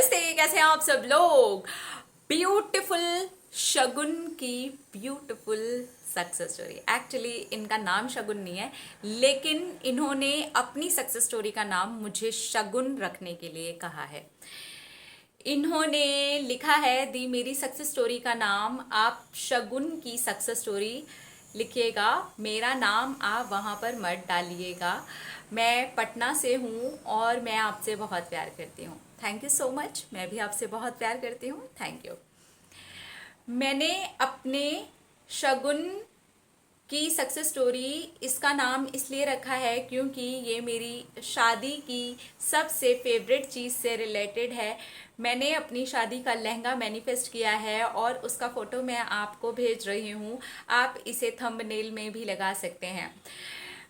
नमस्ते, कैसे हैं आप सब लोग। ब्यूटीफुल शगुन की ब्यूटीफुल सक्सेस स्टोरी। एक्चुअली इनका नाम शगुन नहीं है, लेकिन इन्होंने अपनी सक्सेस स्टोरी का नाम मुझे शगुन रखने के लिए कहा है। इन्होंने लिखा है दी मेरी सक्सेस स्टोरी का नाम आप शगुन की सक्सेस स्टोरी लिखिएगा, मेरा नाम आप वहाँ पर मत डालिएगा। मैं पटना से हूँ और मैं आपसे बहुत प्यार करती हूँ। Thank you so much. मैं भी आपसे बहुत प्यार करती हूँ। Thank you. मैंने अपने शगुन की सक्सेस स्टोरी इसका नाम इसलिए रखा है क्योंकि ये मेरी शादी की सबसे फेवरेट चीज़ से रिलेटेड है। मैंने अपनी शादी का लहंगा मैनिफेस्ट किया है और उसका फ़ोटो मैं आपको भेज रही हूँ। आप इसे थंबनेल में भी लगा सकते हैं।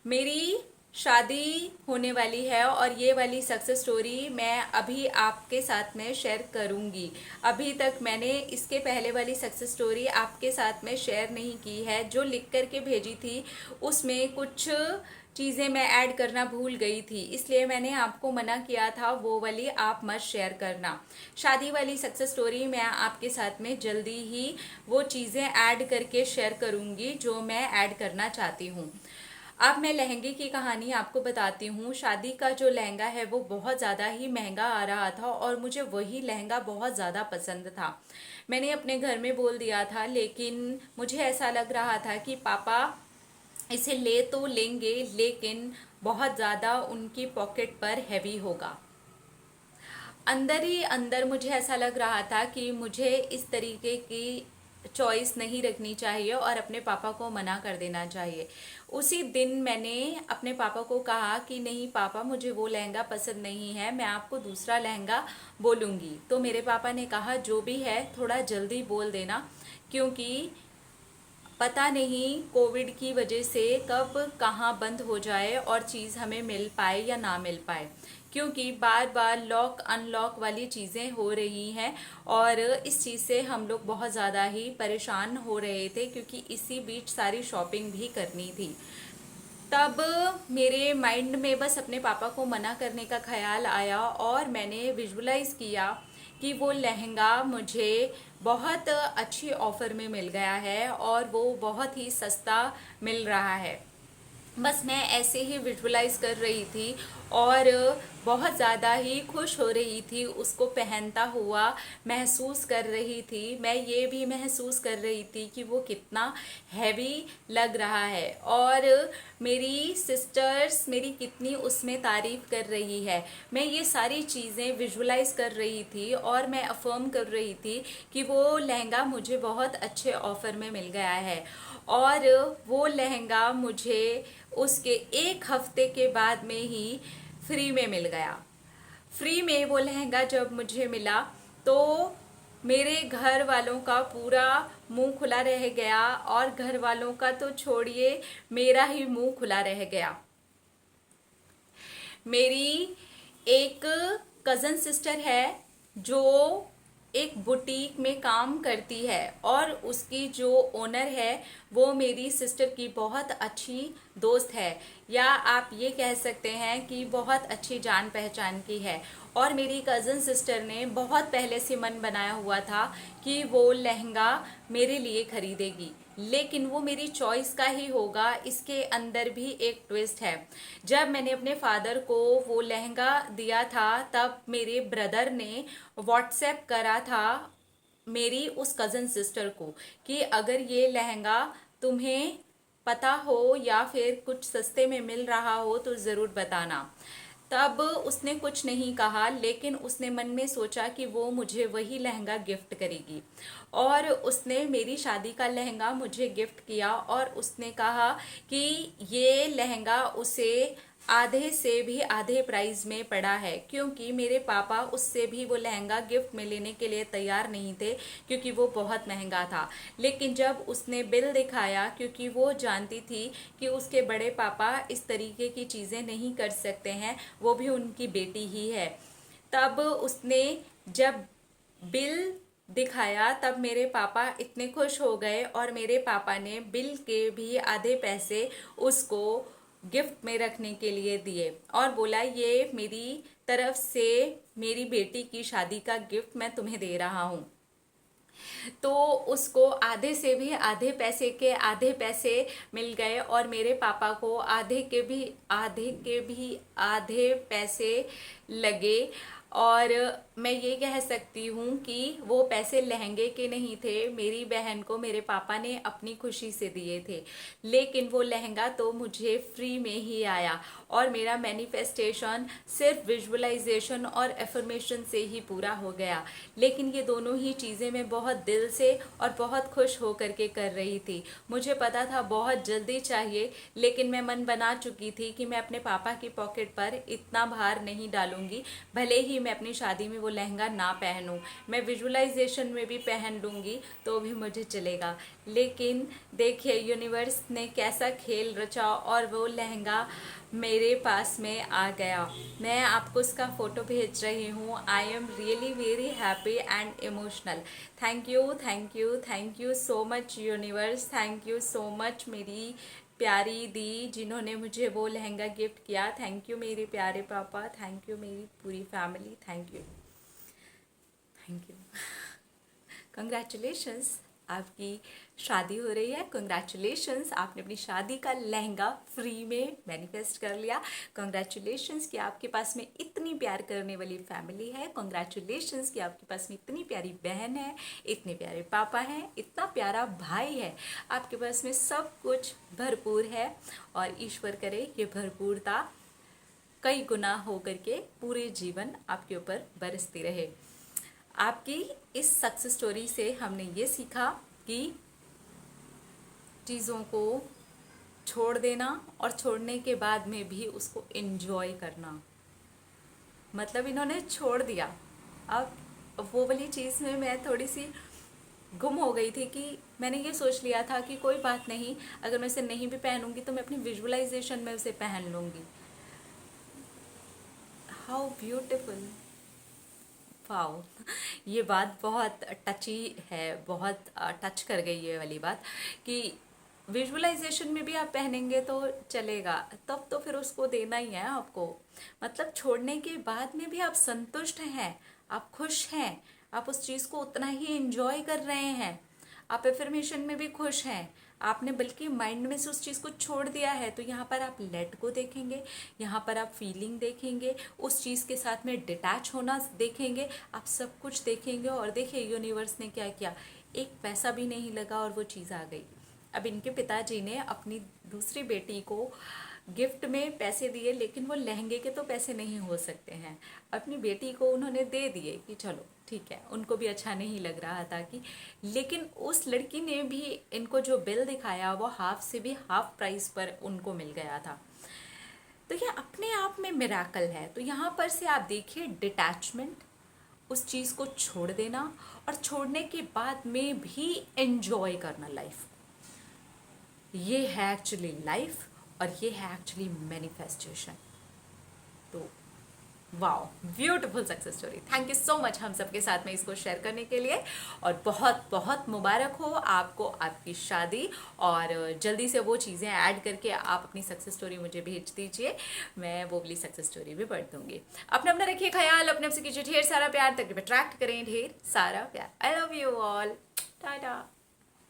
मेरी शादी होने वाली है और ये वाली सक्सेस स्टोरी मैं अभी आपके साथ में शेयर करूंगी। अभी तक मैंने इसके पहले वाली सक्सेस स्टोरी आपके साथ में शेयर नहीं की है। जो लिख करके भेजी थी उसमें कुछ चीज़ें मैं ऐड करना भूल गई थी, इसलिए मैंने आपको मना किया था वो वाली आप मत शेयर करना। शादी वाली सक्सेस स्टोरी मैं आपके साथ में जल्दी ही वो चीज़ें ऐड करके शेयर करूंगी जो मैं ऐड करना चाहती हूँ। अब मैं लहंगे की कहानी आपको बताती हूँ। शादी का जो लहंगा है वो बहुत ज़्यादा ही महंगा आ रहा था और मुझे वही लहंगा बहुत ज़्यादा पसंद था। मैंने अपने घर में बोल दिया था, लेकिन मुझे ऐसा लग रहा था कि पापा इसे ले तो लेंगे लेकिन बहुत ज़्यादा उनकी पॉकेट पर हैवी होगा। अंदर ही अंदर मुझे ऐसा लग रहा था कि मुझे इस तरीके की चॉइस नहीं रखनी चाहिए और अपने पापा को मना कर देना चाहिए। उसी दिन मैंने अपने पापा को कहा कि नहीं पापा, मुझे वो लहंगा पसंद नहीं है, मैं आपको दूसरा लहंगा बोलूँगी। तो मेरे पापा ने कहा जो भी है थोड़ा जल्दी बोल देना, क्योंकि पता नहीं कोविड की वजह से कब कहाँ बंद हो जाए और चीज़ हमें मिल पाए या ना मिल पाए, क्योंकि बार बार लॉक अनलॉक वाली चीज़ें हो रही हैं और इस चीज़ से हम लोग बहुत ज़्यादा ही परेशान हो रहे थे, क्योंकि इसी बीच सारी शॉपिंग भी करनी थी। तब मेरे माइंड में बस अपने पापा को मना करने का ख्याल आया और मैंने विजुअलाइज किया कि वो लहंगा मुझे बहुत अच्छी ऑफर में मिल गया है और वो बहुत ही सस्ता मिल रहा है। बस मैं ऐसे ही विजुअलाइज कर रही थी और बहुत ज़्यादा ही खुश हो रही थी, उसको पहनता हुआ महसूस कर रही थी। मैं ये भी महसूस कर रही थी कि वो कितना हैवी लग रहा है और मेरी सिस्टर्स मेरी कितनी उसमें तारीफ कर रही है। मैं ये सारी चीज़ें विजुअलाइज कर रही थी और मैं अफर्म कर रही थी कि वो लहंगा मुझे बहुत अच्छे ऑफर में मिल गया है और वो लहंगा मुझे उसके एक हफ्ते के बाद में ही फ्री में मिल गया। फ्री में वो लहंगा जब मुझे मिला तो मेरे घर वालों का पूरा मुंह खुला रह गया और घर वालों का तो छोड़िए, मेरा ही मुंह खुला रह गया। मेरी एक कज़न सिस्टर है जो एक बुटीक में काम करती है और उसकी जो ओनर है वो मेरी सिस्टर की बहुत अच्छी दोस्त है, या आप ये कह सकते हैं कि बहुत अच्छी जान पहचान की है। और मेरी कज़न सिस्टर ने बहुत पहले से मन बनाया हुआ था कि वो लहंगा मेरे लिए खरीदेगी, लेकिन वो मेरी चॉइस का ही होगा। इसके अंदर भी एक ट्विस्ट है। जब मैंने अपने फादर को वो लहंगा दिया था तब मेरे ब्रदर ने व्हाट्सएप करा था मेरी उस कज़न सिस्टर को कि अगर ये लहंगा तुम्हें पता हो या फिर कुछ सस्ते में मिल रहा हो तो ज़रूर बताना। तब उसने कुछ नहीं कहा, लेकिन उसने मन में सोचा कि वो मुझे वही लहंगा गिफ्ट करेगी और उसने मेरी शादी का लहंगा मुझे गिफ्ट किया और उसने कहा कि ये लहंगा उसे आधे से भी आधे प्राइस में पड़ा है, क्योंकि मेरे पापा उससे भी वो लहंगा गिफ्ट में लेने के लिए तैयार नहीं थे क्योंकि वो बहुत महंगा था। लेकिन जब उसने बिल दिखाया, क्योंकि वो जानती थी कि उसके बड़े पापा इस तरीके की चीज़ें नहीं कर सकते हैं, वो भी उनकी बेटी ही है। तब उसने जब बिल दिखाया तब मेरे पापा इतने खुश हो गए और मेरे पापा ने बिल के भी आधे पैसे उसको गिफ्ट में रखने के लिए दिए और बोला ये मेरी तरफ से मेरी बेटी की शादी का गिफ्ट मैं तुम्हें दे रहा हूँ। तो उसको आधे से भी आधे पैसे मिल गए और मेरे पापा को आधे पैसे लगे। और मैं ये कह सकती हूँ कि वो पैसे लहंगे के नहीं थे, मेरी बहन को मेरे पापा ने अपनी खुशी से दिए थे। लेकिन वो लहंगा तो मुझे फ्री में ही आया और मेरा मैनिफेस्टेशन सिर्फ विजुअलाइजेशन और एफर्मेशन से ही पूरा हो गया। लेकिन ये दोनों ही चीज़ें मैं बहुत दिल से और बहुत खुश होकर के कर रही थी। मुझे पता था बहुत जल्दी चाहिए, लेकिन मैं मन बना चुकी थी कि मैं अपने पापा की पॉकेट पर इतना भार नहीं डालूंगी। भले ही मैं अपनी शादी में वो लहंगा ना पहनूं, मैं विजुअलाइजेशन में भी पहन लूंगी तो भी मुझे चलेगा। लेकिन देखिए यूनिवर्स ने कैसा खेल रचा और वो लहंगा मेरे पास में आ गया। मैं आपको उसका फ़ोटो भेज रही हूँ। I am really very happy and emotional. Thank you so much universe, thank you so much मेरी प्यारी दी जिन्होंने मुझे वो लहंगा गिफ्ट किया। थैंक यू मेरे प्यारे पापा, थैंक यू मेरी पूरी फैमिली, थैंक यू। कंग्रेचुलेशंस, आपकी शादी हो रही है। कंग्रेचुलेशंस, आपने अपनी शादी का लहंगा फ्री में मैनिफेस्ट कर लिया। कंग्रेचुलेशंस कि आपके पास में इतनी प्यार करने वाली फैमिली है। कंग्रेचुलेशंस कि आपके पास में इतनी प्यारी बहन है, इतने प्यारे पापा हैं, इतना प्यारा भाई है। आपके पास में सब कुछ भरपूर है और ईश्वर करे ये भरपूरता कई गुना हो करके पूरे जीवन आपके ऊपर बरसती रहे। आपकी इस सक्सेस स्टोरी से हमने ये सीखा कि चीज़ों को छोड़ देना और छोड़ने के बाद में भी उसको एंजॉय करना। मतलब इन्होंने छोड़ दिया। अब वो वाली चीज़ में मैं थोड़ी सी गुम हो गई थी कि मैंने ये सोच लिया था कि कोई बात नहीं, अगर मैं इसे नहीं भी पहनूंगी तो मैं अपनी विजुअलाइजेशन में उसे पहन लूंगी। How beautiful, wow. ये बात बहुत टची है, बहुत टच कर गई ये वाली बात कि विजुअलाइजेशन में भी आप पहनेंगे तो चलेगा, तब तो फिर उसको देना ही है आपको। मतलब छोड़ने के बाद में भी आप संतुष्ट हैं, आप खुश हैं, आप उस चीज़ को उतना ही एंजॉय कर रहे हैं, आप एफर्मेशन में भी खुश हैं। आपने बल्कि माइंड में से उस चीज़ को छोड़ दिया है, तो यहाँ पर आप लेट को देखेंगे, यहाँ पर आप फीलिंग देखेंगे, उस चीज़ के साथ में डिटैच होना देखेंगे, आप सब कुछ देखेंगे। और देखिए यूनिवर्स ने क्या किया, एक पैसा भी नहीं लगा और वो चीज़ आ गई। अब इनके पिताजी ने अपनी दूसरी बेटी को गिफ्ट में पैसे दिए, लेकिन वो लहंगे के तो पैसे नहीं हो सकते हैं। अपनी बेटी को उन्होंने दे दिए कि चलो ठीक है, उनको भी अच्छा नहीं लग रहा था कि, लेकिन उस लड़की ने भी इनको जो बिल दिखाया वो हाफ से भी हाफ प्राइस पर उनको मिल गया था। तो ये अपने आप में मिराकल है। तो यहाँ पर से आप देखिए डिटैचमेंट, उस चीज़ को छोड़ देना और छोड़ने के बाद में भी एंजॉय करना लाइफ, ये है एक्चुअली लाइफ और ये है एक्चुअली मैनिफेस्टेशन। तो wow, beautiful success story. Thank you so much हम सबके साथ में इसको शेयर करने के लिए, और बहुत बहुत मुबारक हो आपको आपकी शादी। और जल्दी से वो चीज़ें ऐड करके आप अपनी सक्सेस स्टोरी मुझे भेज दीजिए, मैं वो वाली सक्सेस स्टोरी भी पढ़ दूंगी। अपना रखिए ख्याल, अपने आपसे कीजिए ढेर सारा प्यार, तक अट्रैक्ट करें ढेर सारा प्यार। I love you all, Tata.